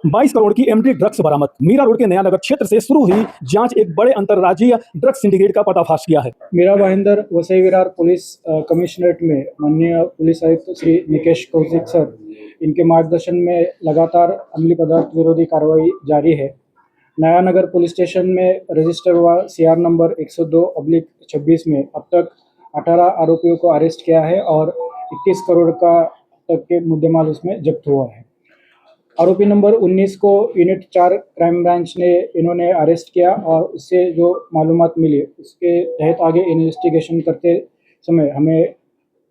22 करोड़ की MD drugs बरामद। Meera road के नया नगर क्षेत्र से शुरू हुई जांच एक बड़े अंतर्राज्यीय ड्रग्स सिंडिकेट का पर्दाफाश किया है। मीरा भाईंदर वसई विरार पुलिस कमिश्नरेट में माननीय पुलिस आयुक्त श्री निकेश कौशिक सर, इनके मार्गदर्शन में लगातार अमली पदार्थ विरोधी कार्रवाई जारी है। नया नगर पुलिस स्टेशन में रजिस्टर हुआ सीआर नंबर 102/26 में अब तक 18 आरोपियों को अरेस्ट किया है और 21 करोड़ का तक के मुद्देमाल उसमें जब्त हुआ है। आरोपी नंबर 19 को यूनिट 4 क्राइम ब्रांच ने इन्होंने अरेस्ट किया और उससे जो मालूमात मिली उसके तहत आगे इन्वेस्टिगेशन करते समय हमें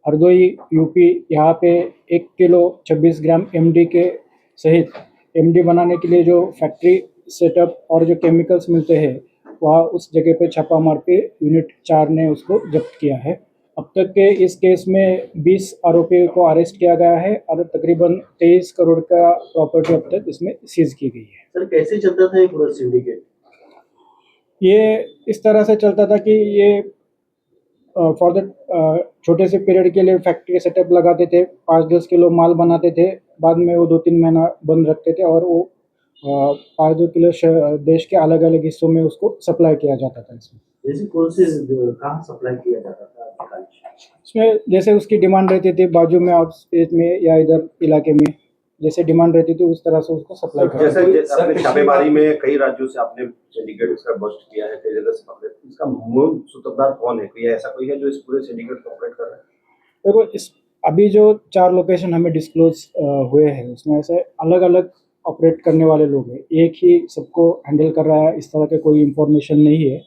हरदोई यूपी यहाँ पे 1 किलो 26 ग्राम एमडी के सहित एमडी बनाने के लिए जो फैक्ट्री सेटअप और जो केमिकल्स मिलते हैं वहाँ उस जगह पे छापा मार के यूनिट 4 ने उसको जब्त किया है। अब तक के इस केस में 20 आरोपियों को अरेस्ट किया गया है और तकरीबन 23 करोड़ का प्रॉपर्टी अब तक इसमें सीज की गई है। सर, कैसे चलता था ये पूरा सिंडिकेट? ये इस तरह से चलता था कि ये फॉर द छोटे से पीरियड के लिए फैक्ट्री सेटअप लगाते थे, 5-10 किलो माल बनाते थे, बाद में वो 2-3 महीना बंद रखते थे और वो 5-2 किलो देश के अलग अलग हिस्सों में उसको सप्लाई किया जाता था। इसमें जैसे कौन से कहाँ सप्लाई किया जाता था? इसमें जैसे उसकी डिमांड रहती थी, बाजू में आउटस्पेस में या इधर इलाके में जैसे डिमांड रहती थी उस तरह से उसको सप्लाई करते थे। जैसे आपने छापेमारी में कई राज्यों से आपने सिंडिकेट इसका बस्ट किया है, कई जगह से पकड़े, इसका मूल सूत्रधार कौन है? कोई ऐसा कोई है जो इस पूरे सिंडिकेट को ऑपरेट कर रहा है? देखो, इस अभी जो 4 लोकेशन हमें डिस्क्लोज हुए हैं उसमें ऐसे अलग अलग ऑपरेट करने वाले लोग हैं, एक ही सबको हैंडल कर रहा है इस तरह के कोई इंफॉर्मेशन नहीं है।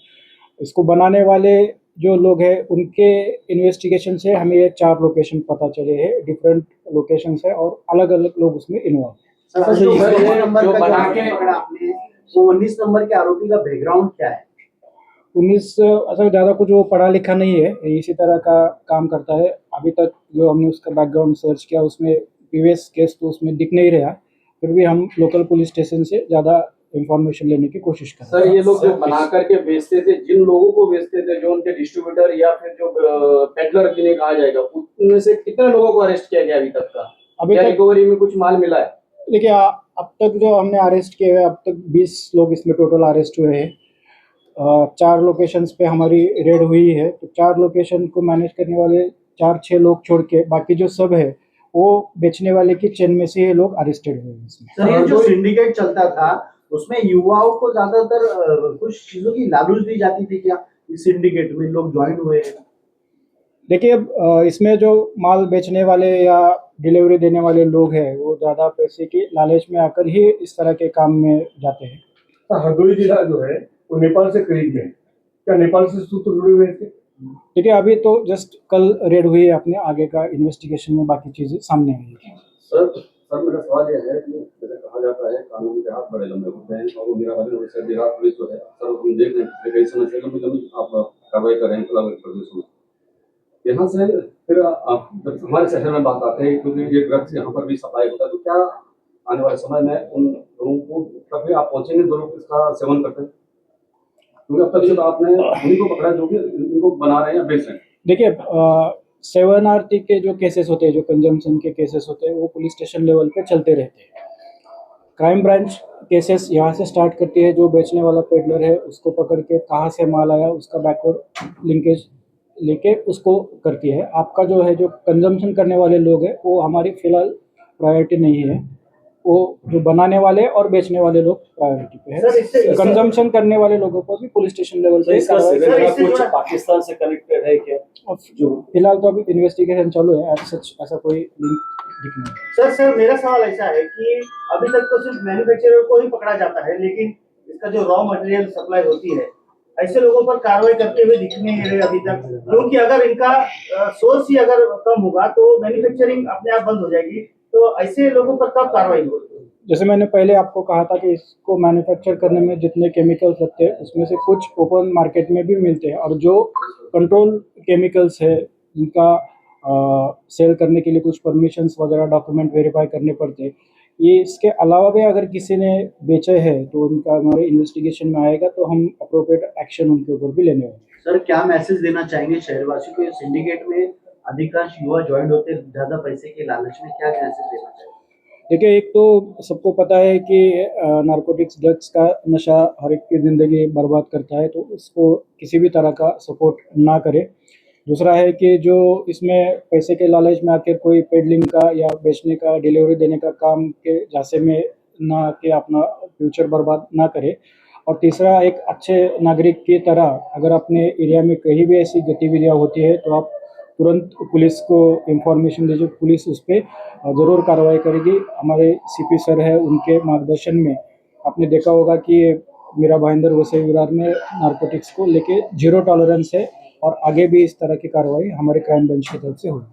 इसको बनाने वाले जो लोग हैं उनके इन्वेस्टिगेशन से हमें ये 4 लोकेशन पता चले हैं, डिफरेंट लोकेशंस है और अलग अलग लोग उसमें इन्वॉल्व हैं। सर, जो 19 नंबर का पकड़ा आपने, वो 19 नंबर के आरोपी का बैकग्राउंड क्या है? 19 ऐसा ज़्यादा कुछ वो पढ़ा लिखा नहीं है, इसी तरह का काम करता है। अभी तक जो हमने उसका बैकग्राउंड सर्च किया उसमें प्रीवियस केस तो उसमें दिख नहीं रहा, फिर भी हम लोकल पुलिस स्टेशन से ज़्यादा इंफॉर्मेशन लेने की कोशिश कर रहे हैं। सर, ये लोग जो बना करके बेचते थे, जिन लोगों को बेचते थे, जो उनके डिस्ट्रीब्यूटर या फिर जो पेडलर जिन्हें कहा जाएगा, उनमें से कितने लोगों को अरेस्ट किया गया अभी तक का? अभी तक रिकवरी में कुछ माल मिला है? देखिए, अब तक जो हमने अरेस्ट किए हुए अब तक 20 लोग इसमें टोटल अरेस्ट हुए हैं। 4 लोकेशंस पे हमारी रेड हुई है, तो 4 लोकेशन को मैनेज करने वाले 4-6 लोग छोड़ के बाकी जो सब है वो बेचने वाले की चेन में से ये लोग अरेस्टेड हुए हैं इसमें। सर, ये जो सिंडिकेट चलता था उसमें युवाओं को ज्यादातर कुछ चीजों की लालूच दी जाती थी क्या? इस सिंडिकेट में लोग ज्वाइन हुए हैं? देखिए, इसमें जो माल बेचने वाले या डिलीवरी देने वाले लोग हैं वो ज़्यादा पैसे की लालच में आकर ही इस तरह के काम में जाते हैं। हरदोई जिला जो है वो नेपाल से करीब में है, क्या नेपाल से सूत्र जुड़े हुए थे? देखिए, अभी तो जस्ट कल रेड हुई है, अपने आगे का इन्वेस्टिगेशन में बाकी चीज़ें सामने आई है। सर, मेरा सवाल यह है कि जैसे कहा जाता है कानून के हाथ बड़े लंबे होते हैं और वो मेरा बिहार पुलिस जो है सर, हम देख रहे हैं कई समय से लंबी आप कार्रवाई कर रहे हैं अलग अलग प्रदेशों में। यहाँ से फिर जब हमारे शहर में बात आते हैं, क्योंकि ये ड्रग्स यहाँ पर भी सप्लाई होता है, तो क्या आने वाले समय में उन लोगों को तब भी आप पहुँचेंगे जो लोग इसका सेवन करते हैं? क्योंकि अब तक तो आपने उन्हीं को पकड़ा जो कि इनको बना रहे हैं या बेच रहे हैं। देखिए, 7RT के जो केसेस होते हैं, जो कंजम्पशन के केसेस होते हैं, वो पुलिस स्टेशन लेवल पे चलते रहते हैं। क्राइम ब्रांच केसेस यहाँ से स्टार्ट करती है, जो बेचने वाला पेडलर है उसको पकड़ के कहाँ से माल आया उसका बैकवर्ड लिंकेज लेके उसको करती है। आपका जो है जो कंजम्पशन करने वाले लोग हैं वो हमारी फ़िलहाल प्रायोरिटी नहीं है, वो जो बनाने वाले और बेचने वाले लोग प्रायोरिटी पे है। कंजम्पशन करने वाले लोगों को भी पुलिस स्टेशन लेवल पे कुछ पाकिस्तान से कनेक्टेड है क्या? जो फिलहाल तो अभी इन्वेस्टिगेशन चालू है, ऐसा कोई लिंक दिख नहीं। सर, मेरा सवाल ऐसा है कि अभी तक तो सिर्फ मैन्युफैक्चरर को ही पकड़ा जाता है, लेकिन इसका जो रॉ मटेरियल सप्लाई होती है ऐसे लोगों पर कार्रवाई करते हुए दिख नहीं रहे अभी तक, क्योंकि अगर इनका सोर्स ही अगर कम होगा तो मैन्युफैक्चरिंग अपने आप बंद हो जाएगी। तो ऐसे लोगों पर कब कार्रवाई होगी? जैसे मैंने पहले आपको कहा था कि इसको मैन्युफैक्चर करने में जितने केमिकल्स लगते हैं उसमें से कुछ ओपन मार्केट में भी मिलते हैं और जो कंट्रोल केमिकल्स है जिनका सेल करने के लिए कुछ परमिशंस वगैरह डॉक्यूमेंट वेरीफाई करने पड़ते हैं। ये इसके अलावा भी अगर किसी ने बेचे हैं तो उनका हमारे इन्वेस्टिगेशन में आएगा, तो हम अप्रोप्रिएट एक्शन उनके ऊपर भी लेने वाले हैं। सर, क्या मैसेज देना चाहेंगे शहरवासियों को? सिंडिकेट में अधिकांश युवा ज्वाइन होते हैं ज्यादा पैसे के लालच में, क्या मैसेज देना चाहिए? देखिए, एक तो सबको पता है कि नारकोटिक्स ड्रग्स का नशा हर एक की ज़िंदगी बर्बाद करता है, तो उसको किसी भी तरह का सपोर्ट ना करें। दूसरा है कि जो इसमें पैसे के लालच में आकर कोई पेडलिंग का या बेचने का, डिलीवरी देने का काम के झांसे में ना आके अपना फ्यूचर बर्बाद ना करे। और तीसरा, एक अच्छे नागरिक की तरह अगर अपने एरिया में कहीं भी ऐसी गतिविधियाँ होती है, तो आप तुरंत पुलिस को इन्फॉर्मेशन दीजिए, पुलिस उस पे ज़रूर कार्रवाई करेगी। हमारे सीपी सर हैं, उनके मार्गदर्शन में आपने देखा होगा कि मीरा भाईंदर वसई विरार में नारकोटिक्स को लेके ज़ीरो टॉलरेंस है और आगे भी इस तरह की कार्रवाई हमारे क्राइम बेंच की तरफ से होगी।